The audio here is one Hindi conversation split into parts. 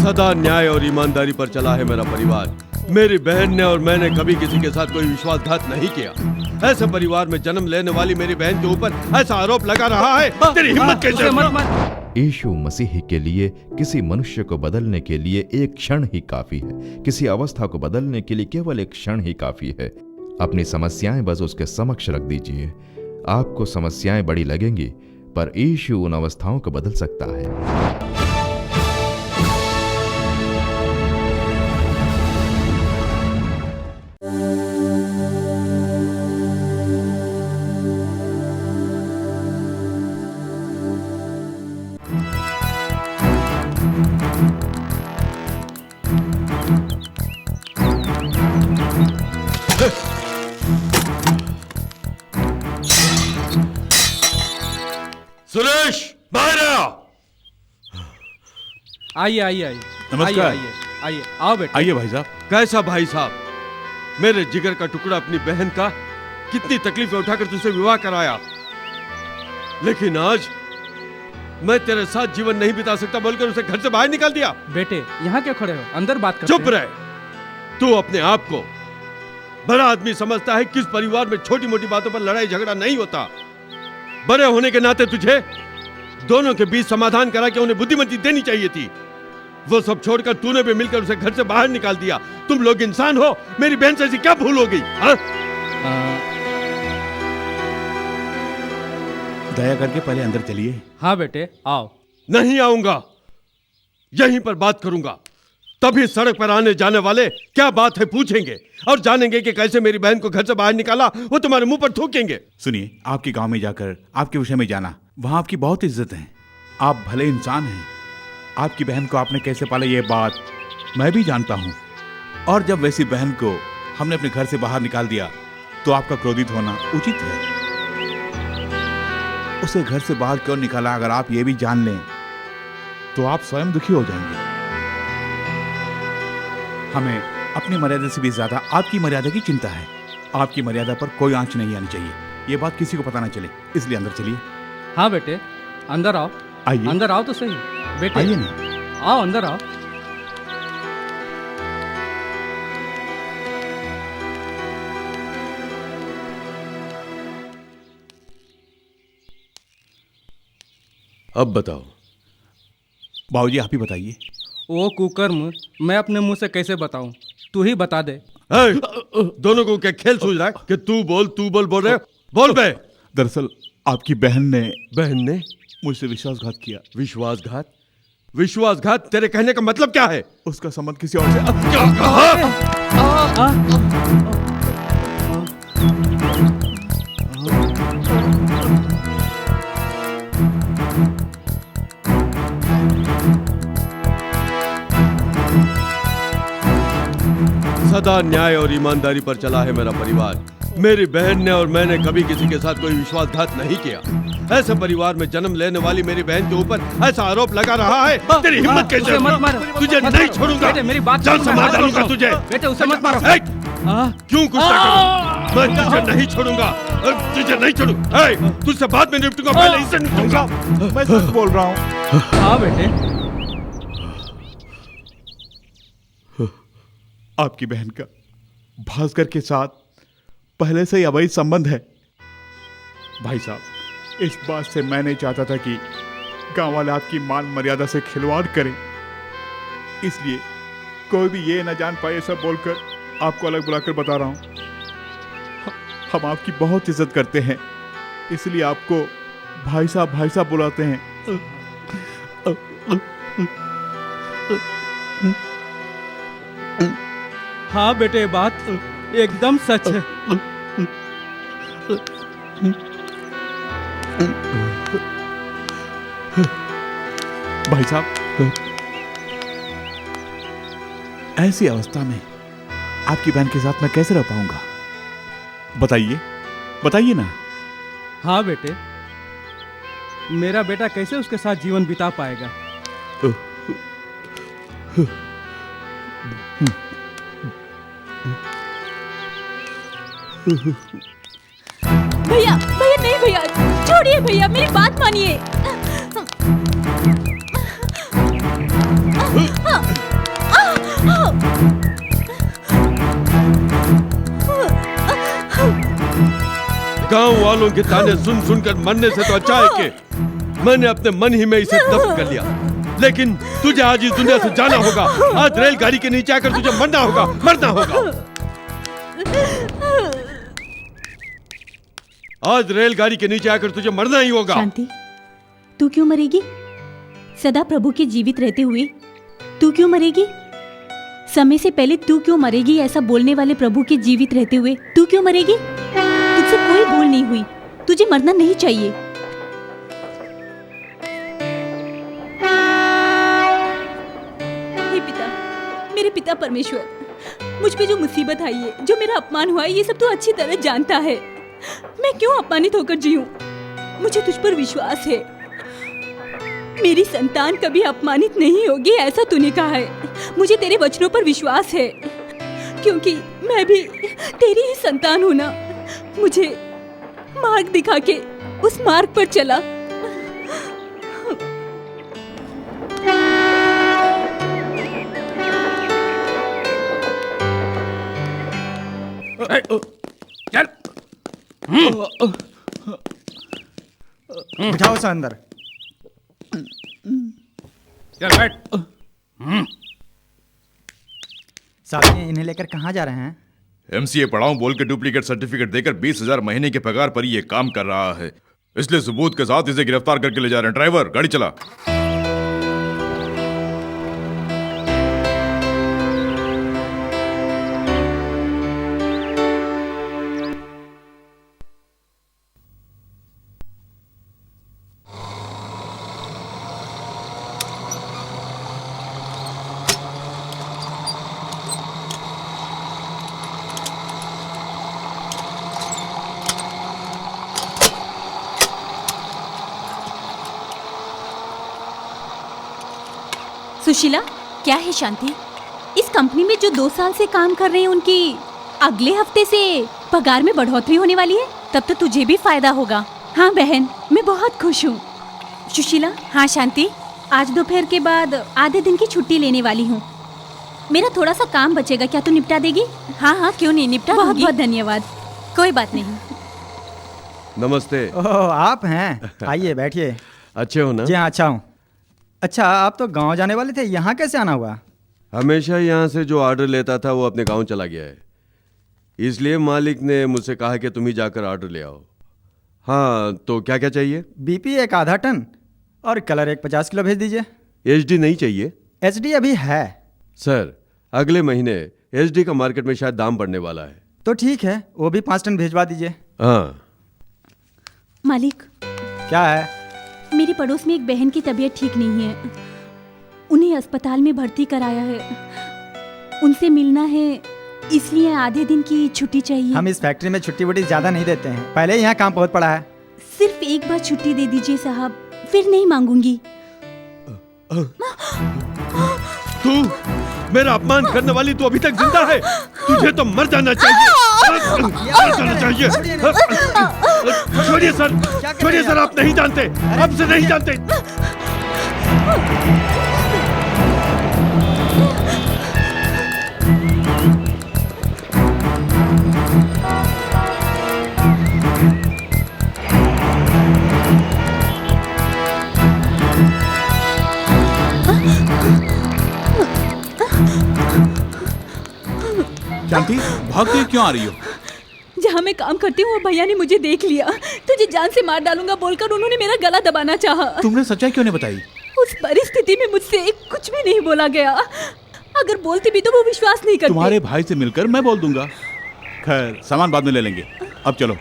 सदा न्याय और ईमानदारी पर चला है मेरा परिवार। मेरी बहन ने और मैंने कभी किसी के साथ कोई विश्वासघात नहीं किया। ऐसे परिवार में जन्म लेने वाली मेरी बहन के ऊपर ऐसा आरोप लगा रहा है, तेरी हिम्मत कैसे? यीशु मसीह के लिए किसी मनुष्य को बदलने के लिए एक क्षण ही काफी है। किसी अवस्था को बदलने के लिए केवल एक क्षण ही काफी है। अपनी समस्याएं बस उसके समक्ष रख दीजिए। आपको समस्याएं बड़ी लगेंगी, पर यीशु उन अवस्थाओं को बदल सकता है। सुरेश, बाहर आइए आइए आइए। नमस्कार। आइए आइए, आओ बेटा। आइए भाई साहब। कैसा भाई साहब? मेरे जिगर का टुकड़ा अपनी बहन का कितनी तकलीफें उठाकर तुझसे विवाह कराया, लेकिन आज मैं तेरे साथ जीवन नहीं बिता सकता बोलकर उसे घर से बाहर निकाल दिया। बेटे यहाँ क्यों खड़े हो, अंदर बात करते चुप रहे। तू अपने आप को बड़ा आदमी समझता है। किस परिवार में छोटी मोटी बातों पर लड़ाई झगड़ा नहीं होता। बड़े होने के नाते तुझे दोनों के बीच समाधान करा के उन्हें बुद्धिमती देनी चाहिए थी। वो सब छोड़कर तूने भी मिलकर उसे घर से बाहर निकाल दिया। तुम लोग इंसान हो, मेरी बहन से ऐसी क्या भूल हो गई? दया करके पहले अंदर चलिए। हाँ बेटे आओ। नहीं आऊंगा, यहीं पर बात करूंगा। तभी सड़क पर आने जाने वाले क्या बात है पूछेंगे और जानेंगे कि कैसे मेरी बहन को घर से बाहर निकाला। वो तुम्हारे मुंह पर थूकेंगे। सुनिए, आपके गांव में जाकर आपके विषय में जाना, वहां आपकी बहुत इज्जत है। आप भले इंसान हैं। आपकी बहन को आपने कैसे पाला ये बात मैं भी जानता हूं। और जब वैसी बहन को हमने अपने घर से बाहर निकाल दिया तो आपका क्रोधित होना उचित है। उसे घर से बाहर क्यों निकाला अगर आप ये भी जान लें तो आप स्वयं दुखी हो जाएंगे। हमें अपनी मर्यादा से भी ज्यादा आपकी मर्यादा की चिंता है। आपकी मर्यादा पर कोई आंच नहीं आनी चाहिए, ये बात किसी को पता ना चले, इसलिए अंदर चलिए। हाँ बेटे अंदर आओ। आइए। अंदर आओ तो सही बेटे। आइए ना। आओ अंदर आओ। अब बताओ। बाबूजी आप ही बताइए। वो कुकर्म मैं अपने मुंह से कैसे बताऊं, तू ही बता दे। दोनों को क्या खेल सूझ रहा है कि तू बोल बोल रहे? बोल बे। दरअसल आपकी बहन ने मुझसे विश्वासघात किया। विश्वासघात? विश्वासघात तेरे कहने का मतलब क्या है? उसका संबंध किसी और से। क्या कहा? सदा न्याय और ईमानदारी पर चला है मेरा परिवार। मेरी बहन ने और मैंने कभी किसी के साथ कोई विश्वासघात नहीं किया। ऐसे परिवार में जन्म लेने वाली मेरी बहन के ऊपर ऐसा आरोप लगा रहा है, तेरी हिम्मत कैसे? मत मारो। तुझे नहीं छोड़ूंगा बेटे मेरी बात जान से मार डालूंगा तुझे। बेटे उसे मत मारो। क्यों गुस्सा करूं? मैं तुझे नहीं छोड़ूंगा, तुझे नहीं छोड़ूंगा। तुझसे बाद में निपटूंगा, पहले इससे निपटूंगा। मैं सच बोल रहा हूँ। हाँ बेटे। आपकी बहन का भास्कर के साथ पहले से ही अवैध संबंध है। भाई साहब, इस बात से मैं नहीं चाहता था कि गांव वाले आपकी मान मर्यादा से खिलवाड़ करें, इसलिए कोई भी ये ना जान पाए सब बोलकर आपको अलग बुलाकर बता रहा हूं। हम आपकी बहुत इज्जत करते हैं, इसलिए आपको भाई साहब बुलाते हैं। हाँ बेटे बात एकदम सच है। भाई साहब, ऐसी अवस्था में आपकी बहन के साथ मैं कैसे रह पाऊंगा? बताइए ना। हाँ बेटे, मेरा बेटा कैसे उसके साथ जीवन बिता पाएगा? भैया नहीं भैया, छोड़िए भैया, मेरी बात मानिए। गांव वालों के ताने सुन सुनकर मरने से तो अच्छा है कि मैंने अपने मन ही में इसे दफन कर लिया। लेकिन तुझे आज इस दुनिया से जाना होगा। आज रेलगाड़ी के नीचे आकर तुझे मरना होगा, मरना होगा। आज रेलगाड़ी के नीचे आकर तुझे मरना ही होगा। शांति, तू क्यों मरेगी? सदा प्रभु के जीवित रहते हुए तू क्यों मरेगी? समय से पहले तू क्यों मरेगी? ऐसा बोलने वाले प्रभु के जीवित रहते हुए तू क्यों मरेगी? तुझसे कोई भूल नहीं हुई, तुझे मरना नहीं चाहिए। हे पिता, मेरे पिता परमेश्वर, मुझ पे जो मुसीबत आई है, जो मेरा अपमान हुआ है, ये सब तू अच्छी तरह जानता है। मैं क्यों अपमानित होकर जीऊं? मुझे तुझ पर विश्वास है, मेरी संतान कभी अपमानित नहीं होगी, ऐसा तूने कहा है। मुझे तेरे वचनों पर विश्वास है, क्योंकि मैं भी तेरी ही संतान हूं ना। मुझे मार्ग दिखा के उस मार्ग पर चला। चल बिठाओ उसे अंदर। चल बैठ। साहब, इन्हें लेकर कहाँ जा रहे हैं? एमसीए पढ़ाऊं बोल के डुप्लीकेट सर्टिफिकेट देकर 20,000 महीने के पगार पर ये काम कर रहा है, इसलिए सबूत के साथ इसे गिरफ्तार करके ले जा रहे हैं। ड्राइवर, गाड़ी चला। सुशीला, क्या है शांति? इस कंपनी में जो 2 साल से काम कर रहे हैं, उनकी अगले हफ्ते से पगार में बढ़ोतरी होने वाली है। तब तो तुझे भी फायदा होगा। हाँ बहन, मैं बहुत खुश हूँ। सुशीला। हाँ शांति, आज दोपहर के बाद आधे दिन की छुट्टी लेने वाली हूँ। मेरा थोड़ा सा काम बचेगा, क्या तू निपटा देगी? हाँ हाँ, क्यों नहीं, निपटा दूंगी। बहुत बहुत धन्यवाद। कोई बात नहीं। नमस्ते। ओह, आप हैं? आइए बैठिए। अच्छे हो ना? जी हाँ, अच्छा हूँ। अच्छा, आप तो गांव जाने वाले थे, यहाँ कैसे आना हुआ? हमेशा यहाँ से जो ऑर्डर लेता था वो अपने गांव चला गया है, इसलिए मालिक ने मुझसे कहा कि तुम ही जाकर ऑर्डर ले आओ। हाँ, तो क्या क्या चाहिए? बीपी 1 आधा टन और कलर 1 50 किलो भेज दीजिए। एचडी नहीं चाहिए? एचडी अभी है सर, अगले महीने एचडी का मार्केट में शायद दाम बढ़ने वाला है। तो ठीक है, वो भी 5 टन भेजवा दीजिए। हाँ। मालिक, क्या है? मेरे पड़ोस में एक बहन की तबीयत ठीक नहीं है, उन्हें अस्पताल में भर्ती कराया है। उनसे मिलना है, इसलिए आधे दिन की छुट्टी चाहिए। हम इस फैक्ट्री में छुट्टी वुट्टी ज्यादा नहीं देते हैं, पहले यहाँ काम बहुत पड़ा है। सिर्फ एक बार छुट्टी दे दीजिए साहब, फिर नहीं मांगूंगी। तू मेरा अपमान करने वाली, तू अभी तक जिंदा है? तुझे तो मर जाना चाहिए, मर जाना चाहिए। छोड़िए सर, छोड़िए सर, आप नहीं जानते, आपसे नहीं जानते। शांति, भागते क्यों आ रही हो? जहाँ मैं काम करती हूँ, वो भैया ने मुझे देख लिया। तुझे जान से मार डालूंगा बोलकर उन्होंने मेरा गला दबाना चाहा। तुमने सच्चाई क्यों नहीं बताई? उस परिस्थिति में मुझसे कुछ भी नहीं बोला गया। अगर बोलती भी तो वो विश्वास नहीं करते। तुम्हारे भाई से मिलकर मैं बोल दूंगा। खैर, सामान बाद में ले लेंगे, अब चलो।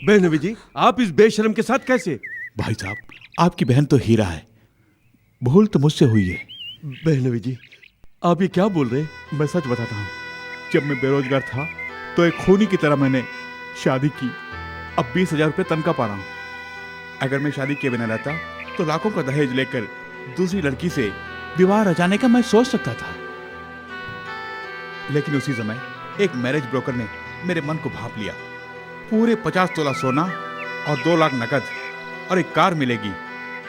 बहनवी जी, आप इस बेशरम के साथ कैसे? भाई साहब, आपकी बहन तो हीरा है, भूल तो मुझसे हुई है। बहनवी जी, आप ये क्या बोल रहे हैं? मैं सच बताता हूँ, जब मैं बेरोजगार था तो एक खूनी की तरह मैंने शादी की। अब 20,000 रुपये तनख्वाह पा रहा हूँ। अगर मैं शादी किए बिना रहता तो लाखों का दहेज लेकर दूसरी लड़की से विवाह रचाने का मैं सोच सकता था, लेकिन उसी समय एक मैरिज ब्रोकर ने मेरे मन को भाप लिया। पूरे 50 तोला सोना और 2 लाख नकद और एक कार मिलेगी।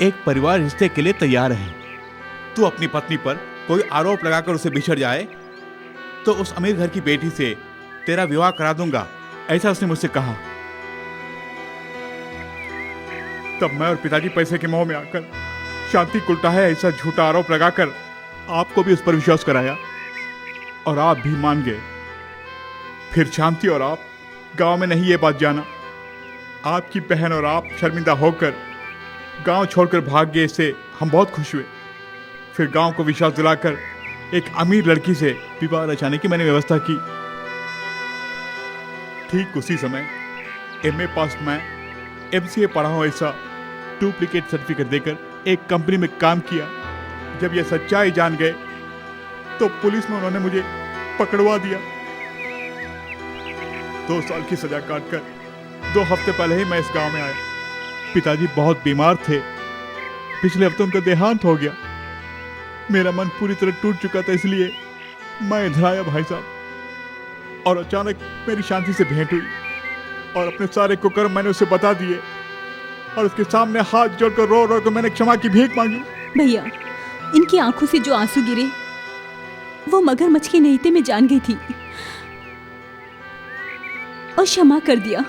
एक परिवार रिश्ते के लिए तैयार है। तू अपनी पत्नी पर कोई आरोप लगाकर उसे बिछड़ जाए तो उस अमीर घर की बेटी से तेरा विवाह करा दूंगा, ऐसा उसने मुझसे कहा। तब मैं और पिताजी पैसे के मोह में आकर शांति कुलटा है ऐसा झूठा आरोप लगाकर आपको भी उस पर विश्वास कराया और आप भी मान गए। फिर शांति और आप गांव में नहीं ये बात जाना। आपकी बहन और आप शर्मिंदा होकर गांव छोड़कर भाग गए, इससे हम बहुत खुश हुए। फिर गांव को विश्वास दिलाकर एक अमीर लड़की से विवाह रचाने की मैंने व्यवस्था की। ठीक उसी समय एमए पास मैं एमसीए पढ़ा हूं ऐसा डुप्लीकेट सर्टिफिकेट देकर एक कंपनी में काम किया। जब यह सच्चाई जान गए तो पुलिस में उन्होंने मुझे पकड़वा दिया। 2 साल की सजा काटकर 2 हफ्ते पहले ही मैं इस गांव में आया। पिताजी बहुत बीमार थे, पिछले हफ्ते उनका देहांत हो गया। मेरा मन पूरी तरह टूट चुका था, इसलिए मैं इधर आया भाई साहब। और अचानक मेरी शांति से भेंट हुई और अपने सारे कुकर्म मैंने उसे बता दिए और उसके सामने हाथ जोड़कर रो रो कर मैंने क्षमा की भीख मांगी। भैया, इनकी आंखों से जो आंसू गिरे वो मगरमच्छ के नैते में जान गई थी और क्षमा कर दिया।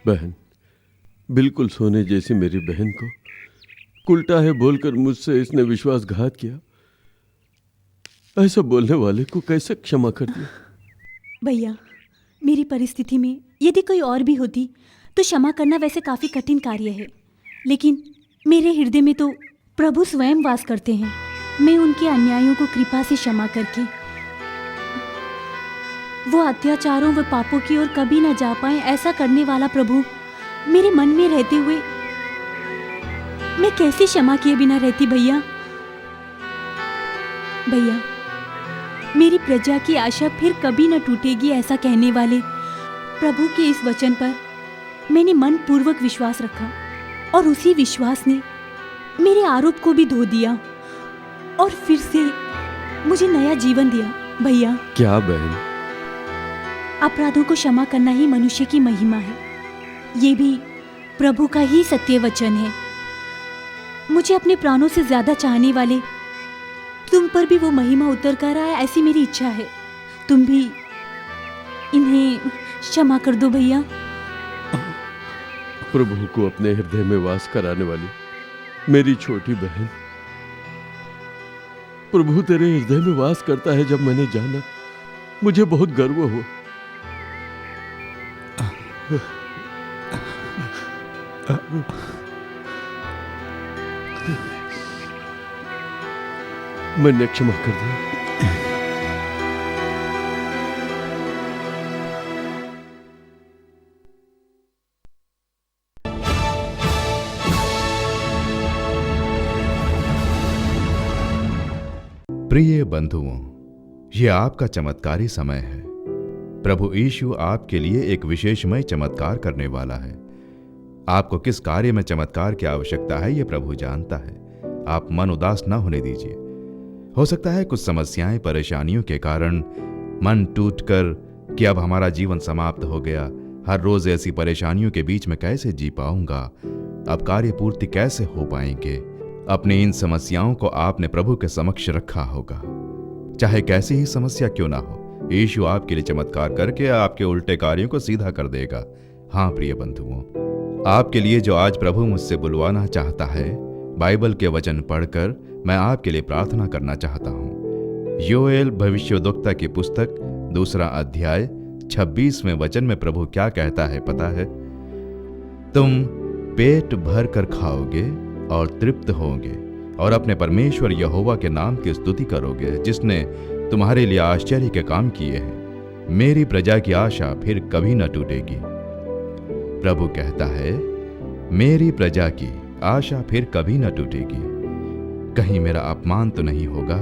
बहन, बिल्कुल सोने जैसी मेरी बहन को उल्टा है बोलकर मुझसे इसने विश्वासघात किया। ऐसा बोलने वाले को कैसे क्षमा कर दिया? भैया, मेरी परिस्थिति में यदि कोई और भी होती तो क्षमा करना वैसे काफी कठिन कार्य है, लेकिन मेरे हृदय में तो प्रभु स्वयं वास करते हैं। मैं उनके अन्यायों को कृपा से क्षमा करके वो अत्याचारों व पापों की ओर कभी न जा पाए, ऐसा करने वाला प्रभु मेरे मन में रहते हुए मैं कैसे क्षमा किए बिना रहती? भैया, भैया, मेरी प्रजा की आशा फिर कभी न टूटेगी, ऐसा कहने वाले प्रभु के इस वचन पर मैंने मन पूर्वक विश्वास रखा और उसी विश्वास ने मेरे आरोप को भी धो दिया और फिर से मुझे नया जीवन दिया। भैया, क्या बहन? अपराधों को क्षमा करना ही मनुष्य की महिमा है। ये भी प्रभु का ही सत्य वचन है। मुझे अपने प्राणों से ज्यादा चाहने वाले तुम पर भी वो महिमा उतर कर आए, ऐसी मेरी इच्छा है। तुम भी इन्हें क्षमा कर दो भैया। प्रभु को अपने हृदय में वास कराने वाली मेरी छोटी बहन, प्रभु तेरे हृदय में वास करता है जब मैंने जाना, मुझे बहुत गर्व हुआ। मैंने क्षमा कर दिया। प्रिय बंधुओं, ये आपका चमत्कारी समय है। प्रभु यीशु आपके लिए एक विशेषमय चमत्कार करने वाला है। आपको किस कार्य में चमत्कार की आवश्यकता है, ये प्रभु जानता है। आप मन उदास न होने दीजिए। हो सकता है कुछ समस्याएं, परेशानियों के कारण मन टूटकर कि अब हमारा जीवन समाप्त हो गया, हर रोज ऐसी परेशानियों के बीच में कैसे जी पाऊंगा, अब कार्य पूर्ति कैसे हो पाएंगे। अपनी इन समस्याओं को आपने प्रभु के समक्ष रखा होगा, चाहे कैसी ही समस्या क्यों ना हो। यीशु आपके लिए चमत्कार करके आपके उल्टे कार्यों को सीधा कर देगा। हाँ प्रिय बंधुओं, आपके लिए जो आज प्रभु मुझसे बुलवाना चाहता है, बाइबल के वचन पढ़कर मैं आपके लिए प्रार्थना करना चाहता हूँ। योएल भविष्यद्वक्ता की पुस्तक 2 अध्याय 26वें वचन में प्रभु क्या कहता है पता है? तुम पेट भर कर खाओगे और तृप्त होंगे और अपने परमेश्वर यहोवा के नाम की स्तुति करोगे, जिसने तुम्हारे लिए आश्चर्य के काम किए हैं। मेरी प्रजा की आशा फिर कभी न टूटेगी। प्रभु कहता है, मेरी प्रजा की आशा फिर कभी न टूटेगी। कहीं मेरा अपमान तो नहीं होगा?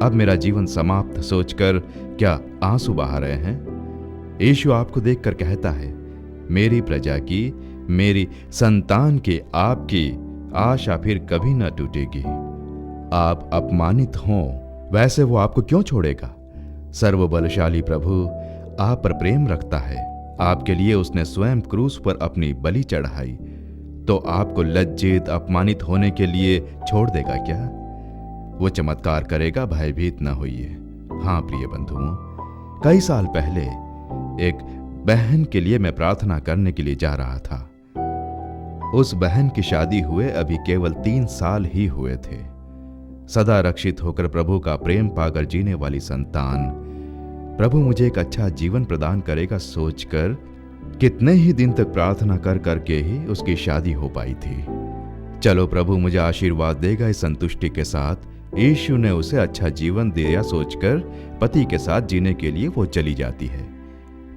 अब मेरा जीवन समाप्त सोचकर क्या आंसू बहा रहे हैं? यीशु आपको देखकर कहता है, मेरी प्रजा की मेरी संतान की आपकी आशा फिर कभी न टूटेगी। आप अपमानित हों, वैसे वो आपको क्यों छोड़ेगा? सर्वबलशाली प्रभु आप पर प्रेम रखता है। आपके लिए उसने स्वयं क्रूस पर अपनी बलि चढ़ाई, तो आपको लज्जित अपमानित होने के लिए छोड़ देगा क्या? वो चमत्कार करेगा, भयभीत न होइए। हाँ प्रिय बंधुओं, कई साल पहले एक बहन के लिए मैं प्रार्थना करने के लिए जा रहा था। उस बहन की शादी हुए अभी केवल 3 साल ही हुए थे। सदा रक्षित होकर प्रभु का प्रेम पाकर जीने वाली संतान, प्रभु मुझे एक अच्छा जीवन प्रदान करेगा सोचकर कितने ही दिन तक प्रार्थना कर करके ही उसकी शादी हो पाई थी। चलो प्रभु मुझे आशीर्वाद देगा इस संतुष्टि के साथ यीशु ने उसे अच्छा जीवन दिया सोचकर पति के साथ जीने के लिए वो चली जाती है।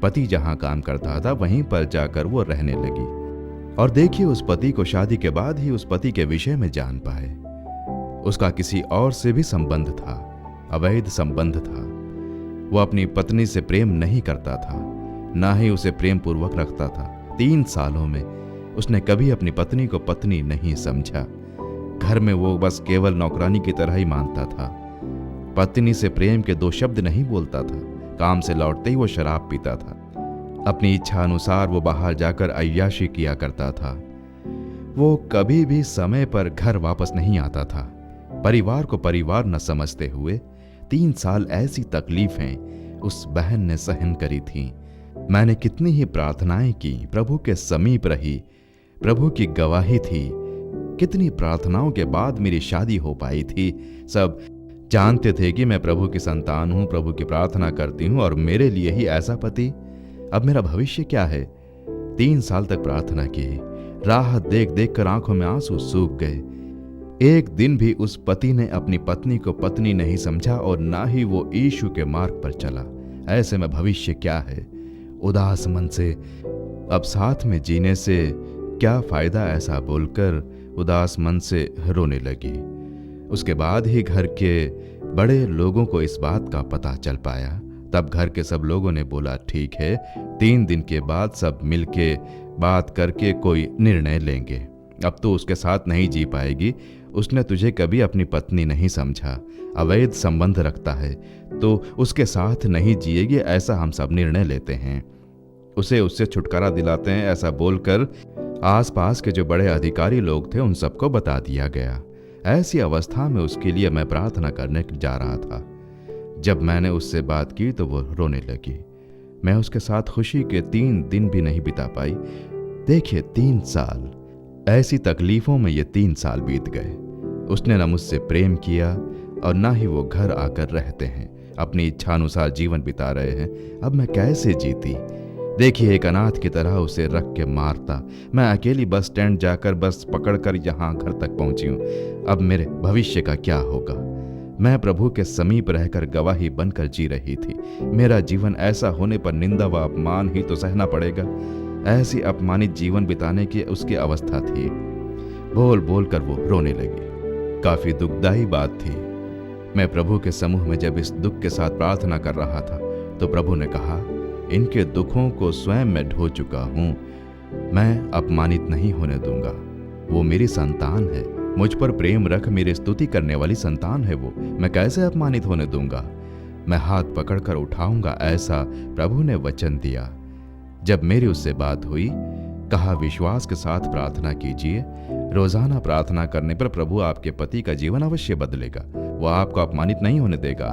पति जहां काम करता था वहीं पर जाकर वो रहने लगी। और देखिए, उस पति को शादी के बाद ही उस पति के विषय में जान पाए। उसका किसी और से भी संबंध था, अवैध संबंध था। वो अपनी पत्नी से प्रेम नहीं करता था, ना ही उसे प्रेम पूर्वक रखता था। 3 सालों में उसने कभी अपनी पत्नी को पत्नी नहीं समझा। घर में वो बस केवल नौकरानी की तरह ही मानता था। पत्नी से प्रेम के 2 शब्द नहीं बोलता था। काम से लौटते ही वो शराब पीता था। अपनी इच्छा अनुसार वो बाहर जाकर अय्याशी किया करता था। वो कभी भी समय पर घर वापस नहीं आता था। परिवार को परिवार न समझते हुए 3 साल ऐसी तकलीफें उस बहन ने सहन करी थी। मैंने कितनी ही प्रार्थनाएं की, प्रभु के समीप रही, प्रभु की गवाही थी। कितनी प्रार्थनाओं के बाद मेरी शादी हो पाई थी। सब जानते थे कि मैं प्रभु की संतान हूं, प्रभु की प्रार्थना करती हूं और मेरे लिए ही ऐसा पति। अब मेरा भविष्य क्या है? 3 साल तक प्रार्थना की, राहत देख देख कर आंखों में आंसू सूख गए। एक दिन भी उस पति ने अपनी पत्नी को पत्नी नहीं समझा और ना ही वो यीशु के मार्ग पर चला। ऐसे में भविष्य क्या है? उदास मन से अब साथ में जीने से क्या फायदा, ऐसा बोलकर उदास मन से रोने लगी। उसके बाद ही घर के बड़े लोगों को इस बात का पता चल पाया। तब घर के सब लोगों ने बोला, ठीक है, 3 दिन के बाद सब मिलके बात करके कोई निर्णय लेंगे। अब तो उसके साथ नहीं जी पाएगी। उसने तुझे कभी अपनी पत्नी नहीं समझा, अवैध संबंध रखता है, तो उसके साथ नहीं जिएगी, ऐसा हम सब निर्णय लेते हैं। उसे उससे छुटकारा दिलाते हैं, ऐसा बोलकर आसपास के जो बड़े अधिकारी लोग थे उन सबको बता दिया गया। ऐसी अवस्था में उसके लिए मैं प्रार्थना करने जा रहा था। जब मैंने उससे बात की तो वो रोने लगी। मैं उसके साथ खुशी के 3 दिन भी नहीं बिता पाई। देखिए, 3 साल ऐसी तकलीफों में ये 3 साल बीत गए। उसने न मुझसे प्रेम किया और ना ही वो घर आकर रहते हैं। अपनी इच्छानुसार जीवन बिता रहे हैं। अब मैं कैसे जीती? देखिए, एक अनाथ की तरह उसे रख के मारता। मैं अकेली बस स्टैंड जाकर बस पकड़कर यहाँ घर तक पहुंची हूँ। अब मेरे भविष्य का क्या होगा? मैं प्रभु के समीप रहकर गवाही बनकर जी रही थी। मेरा जीवन ऐसा होने पर निंदा व अपमान ही तो सहना पड़ेगा। ऐसी अपमानित जीवन बिताने की उसकी अवस्था थी। बोल बोल कर वो रोने लगी। काफी दुखदायी बात थी। मैं प्रभु के समूह में जब इस दुख के साथ प्रार्थना कर रहा था तो प्रभु ने कहा, इनके दुखों को स्वयं मैं ढो चुका हूं। मैं अपमानित नहीं होने दूंगा। वो मेरी संतान है, मुझ पर प्रेम रख मेरी स्तुति करने वाली संतान है वो। मैं कैसे अपमानित होने दूंगा? मैं हाथ पकड़कर उठाऊंगा, ऐसा प्रभु ने वचन दिया। जब मेरी उससे बात हुई, कहा विश्वास के साथ प्रार्थना कीजिए। रोजाना प्रार्थना करने पर प्रभु आपके पति का जीवन अवश्य बदलेगा। वो आपको अपमानित नहीं होने देगा,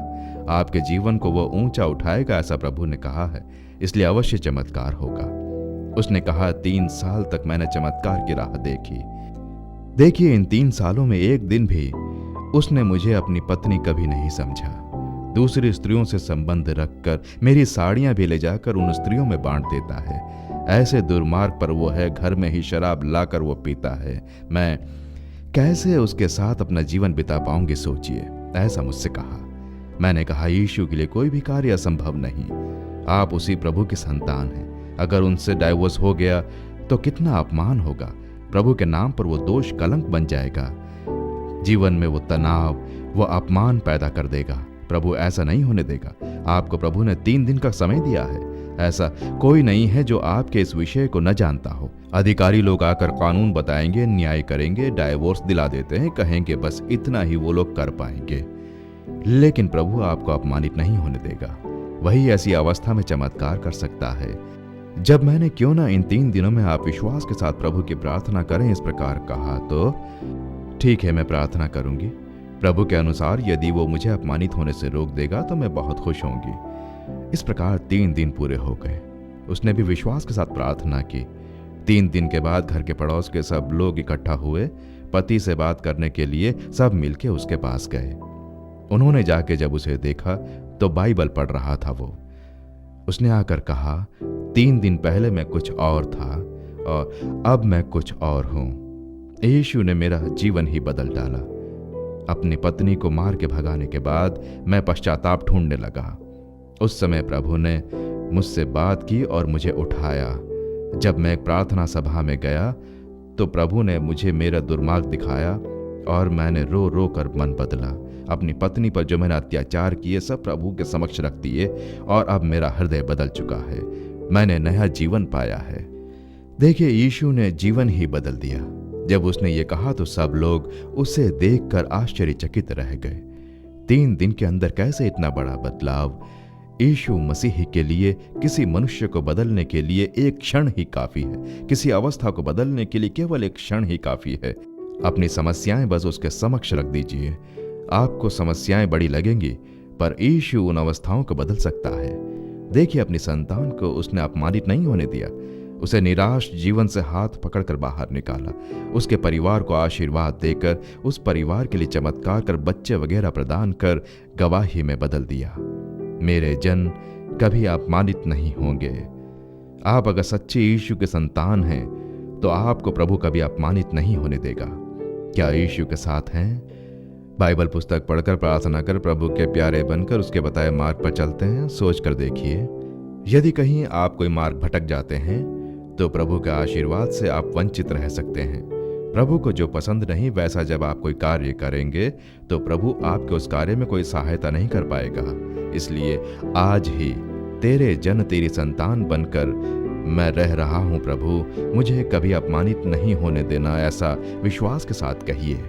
आपके जीवन को वो ऊंचा उठाएगा, ऐसा प्रभु ने कहा है। इसलिए अवश्य चमत्कार होगा। उसने कहा, 3 साल तक मैंने चमत्कार की राह देखी। देखिए, इन 3 सालों में एक दिन भी उसने मुझे अपनी पत्नी कभी नहीं समझा। दूसरी स्त्रियों से संबंध रखकर मेरी साड़ियां भी ले जाकर उन स्त्रियों में बांट देता है। ऐसे दुर्मार्ग पर वो है, घर में ही शराब लाकर वो पीता है। मैं कैसे उसके साथ अपना जीवन बिता पाऊंगी, सोचिए, ऐसा मुझसे कहा। मैंने कहा, यीशु के लिए कोई भी कार्य असंभव नहीं। आप उसी प्रभु की संतान हैं। अगर उनसे डाइवोर्स हो गया तो कितना अपमान होगा। प्रभु के नाम पर वो दोष कलंक बन जाएगा। जीवन में वो तनाव, वो अपमान पैदा कर देगा। प्रभु ऐसा नहीं होने देगा। आपको प्रभु ने 3 दिन का समय दिया है। ऐसा कोई नहीं है जो आपके इस विषय को न जानता हो। अधिकारी लोग आकर कानून बताएंगे, न्याय करेंगे, डाइवोर्स दिला देते हैं, कहेंगे बस इतना ही वो लोग कर पाएंगे। लेकिन प्रभु आपको अपमानित नहीं होने देगा। वही ऐसी अवस्था में चमत्कार कर सकता है। जब मैंने क्यों ना इन 3 दिनों में आप विश्वास के साथ प्रभु की प्रार्थना करें इस प्रकार कहा, तो ठीक है, मैं प्रार्थना करूंगी। प्रभु के अनुसार यदि वो मुझे अपमानित होने से रोक देगा तो मैं बहुत खुश होंगी। इस प्रकार 3 दिन पूरे हो गए। उसने भी विश्वास के साथ प्रार्थना की। 3 दिन के बाद घर के पड़ोस के सब लोग इकट्ठा हुए। पति से बात करने के लिए सब मिलके उसके पास गए। उन्होंने जाके जब उसे देखा तो बाइबल पढ़ रहा था वो। उसने आकर कहा, 3 दिन पहले मैं कुछ और था और अब मैं कुछ और हूं। यीशु ने मेरा जीवन ही बदल डाला। अपनी पत्नी को मार के भगाने के बाद मैं पश्चाताप ढूंढने लगा। उस समय प्रभु ने मुझसे बात की और मुझे उठाया। जब मैं प्रार्थना सभा में गया तो प्रभु ने मुझे मेरा दुर्मार्ग दिखाया और मैंने रो रो कर मन बदला। अपनी पत्नी पर जो मैंने अत्याचार किए सब प्रभु के समक्ष रख दिए और अब मेरा हृदय बदल चुका है। मैंने नया जीवन पाया है। देखिए, यीशु ने जीवन ही बदल दिया। जब उसने ये कहा तो सब लोग उसे देखकर आश्चर्यचकित रह गए। 3 दिन के अंदर कैसे इतना बड़ा बदलाव। यीशु मसीह के लिए किसी मनुष्य को बदलने के लिए एक क्षण ही काफी है। किसी अवस्था को बदलने के लिए केवल एक क्षण ही काफी है। अपनी समस्याएं बस उसके समक्ष रख दीजिए। आपको समस्याएं बड़ी लगेंगी, पर यीशु उन अवस्थाओं को बदल सकता है। देखिए, अपनी संतान को उसने अपमानित नहीं होने दिया। उसे निराश जीवन से हाथ पकड़कर बाहर निकाला। उसके परिवार को आशीर्वाद देकर, उस परिवार के लिए चमत्कार कर, बच्चे वगैरह प्रदान कर गवाही में बदल दिया। मेरे जन कभी अपमानित नहीं होंगे। आप अगर सच्चे यीशु के संतान हैं तो आपको प्रभु कभी अपमानित नहीं होने देगा। क्या यीशु के साथ हैं? बाइबल पुस्तक पढ़कर, प्रार्थना कर, प्रभु के प्यारे बनकर उसके बताए मार्ग पर चलते हैं? सोच कर देखिए, यदि कहीं आप कोई मार्ग भटक जाते हैं तो प्रभु के आशीर्वाद से आप वंचित रह सकते हैं। प्रभु को जो पसंद नहीं वैसा जब आप कोई कार्य करेंगे तो प्रभु आपके उस कार्य में कोई सहायता नहीं कर पाएगा। इसलिए आज ही तेरे जन तेरी संतान बनकर मैं रह रहा हूं प्रभु, मुझे कभी अपमानित नहीं होने देना, ऐसा विश्वास के साथ कहिए।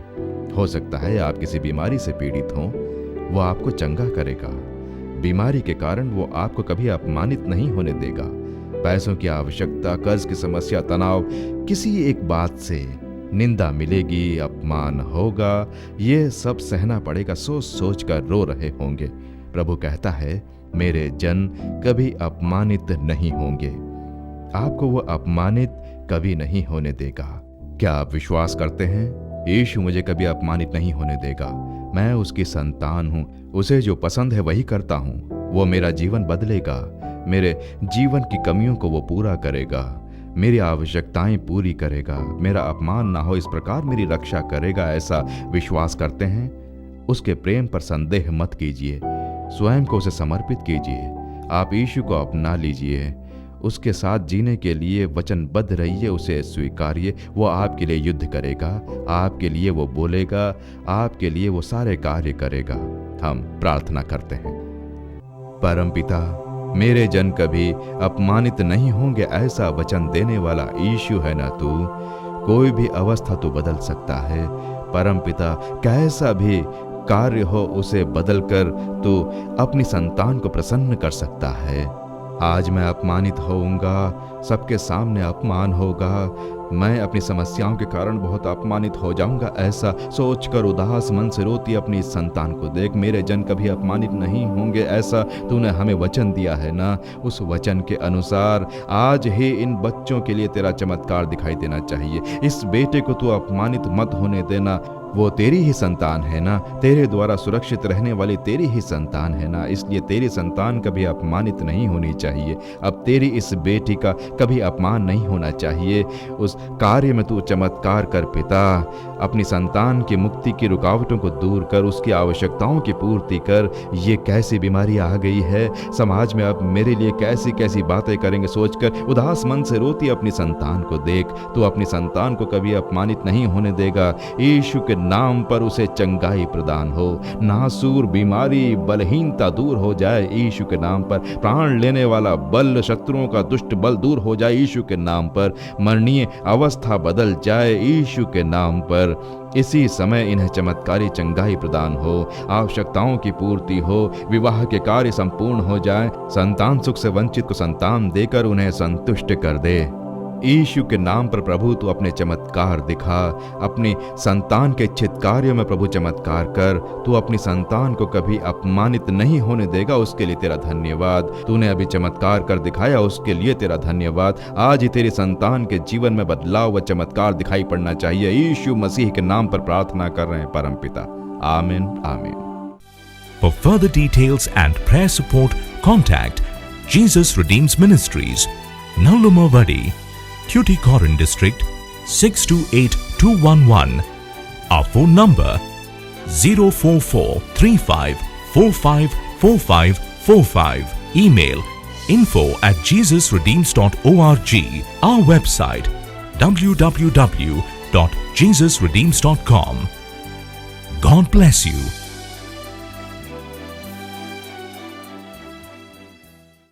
हो सकता है आप किसी बीमारी से पीड़ित हों, वो आपको चंगा करेगा। बीमारी के कारण वो आपको कभी अपमानित नहीं होने देगा। पैसों की आवश्यकता, कर्ज की समस्या, तनाव, किसी एक बात से निंदा मिलेगी, अपमान होगा, ये सब सहना पड़ेगा। सोच सोच कर रो रहे होंगे। प्रभु कहता है, मेरे जन कभी अपमानित नहीं होंगे। आपको वो अपमानित कभी नहीं होने देगा। क्या आप विश्वास करते हैं? यीशु मुझे कभी अपमानित नहीं होने देगा। मैं उसकी संतान हूं। उसे जो पसंद है वही करता हूं। वो मेरा जीवन बदलेगा। मेरे जीवन की कमियों को वो पूरा करेगा। मेरी आवश्यकताएं पूरी करेगा। मेरा अपमान ना हो इस प्रकार मेरी रक्षा करेगा। ऐसा विश्वास करते हैं? उसके प्रेम पर संदेह मत कीजिए। स्वयं को उसे समर्पित कीजिए। आप यीशु को अपना लीजिए। उसके साथ जीने के लिए वचनबद्ध रहिए। उसे स्वीकारिए। वो आपके लिए युद्ध करेगा। आपके लिए वो बोलेगा। आपके लिए वो सारे कार्य करेगा। हम प्रार्थना करते हैं। परमपिता, मेरे जन कभी अपमानित नहीं होंगे ऐसा वचन देने वाला यीशु है ना तू। कोई भी अवस्था तू बदल सकता है। परमपिता, कैसा भी कार्य हो उसे बदलकर तू अपनी संतान को प्रसन्न कर सकता है। आज मैं अपमानित होऊंगा, सबके सामने अपमान होगा, मैं अपनी समस्याओं के कारण बहुत अपमानित हो जाऊंगा, ऐसा सोचकर उदास मन से रोती अपनी संतान को देख। मेरे जन कभी अपमानित नहीं होंगे ऐसा तूने हमें वचन दिया है ना। उस वचन के अनुसार आज ही इन बच्चों के लिए तेरा चमत्कार दिखाई देना चाहिए। इस बेटे को तू अपमानित मत होने देना। वो तेरी ही संतान है ना, तेरे द्वारा सुरक्षित रहने वाली तेरी ही संतान है ना, इसलिए तेरी संतान कभी अपमानित नहीं होनी चाहिए। अब तेरी इस बेटी का कभी अपमान नहीं होना चाहिए। उस कार्य में तू चमत्कार कर पिता। अपनी संतान की मुक्ति की रुकावटों को दूर कर, उसकी आवश्यकताओं की पूर्ति कर। ये कैसी बीमारी आ गई है समाज में, अब मेरे लिए कैसी कैसी बातें करेंगे सोचकर उदास मन से रोती अपनी संतान को देख। तू अपनी संतान को कभी अपमानित नहीं होने देगा। यीशु के नाम पर उसे चंगाई प्रदान हो, नासूर बीमारी बलहीनता दूर हो जाए यीशु के नाम पर। प्राण लेने वाला बल, शत्रुओं का दुष्ट बल दूर हो जाए यीशु के नाम पर। मरणीय अवस्था बदल जाए यीशु के नाम पर। इसी समय इन्हें चमत्कारी चंगाई प्रदान हो, आवश्यकताओं की पूर्ति हो, विवाह के कार्य संपूर्ण हो जाए, संतान सुख से वंचित को संतान देकर उन्हें संतुष्ट कर दे। यीशु के नाम पर प्रभु तू अपने चमत्कार दिखा। अपनी संतान के इच्छित कार्यों में प्रभु चमत्कार कर। तू अपनी संतान को कभी अपमानित नहीं होने देगा, उसके लिए तेरा धन्यवाद। तूने अभी चमत्कार कर दिखाया, उसके लिए तेरा धन्यवाद। आज ही तेरी संतान के जीवन में बदलाव व चमत्कार दिखाई पड़ना चाहिए। यीशु मसीह के नाम पर प्रार्थना कर रहे हैं परमपिता, आमीन आमीन। For further details and prayer support, contact Jesus Redeems Ministries, Nallumavadi, Tuticorin District, 628211. Our phone number 04435454545. Email info@jesusredeems.org. Our website www.jesusredeems.com. God bless you.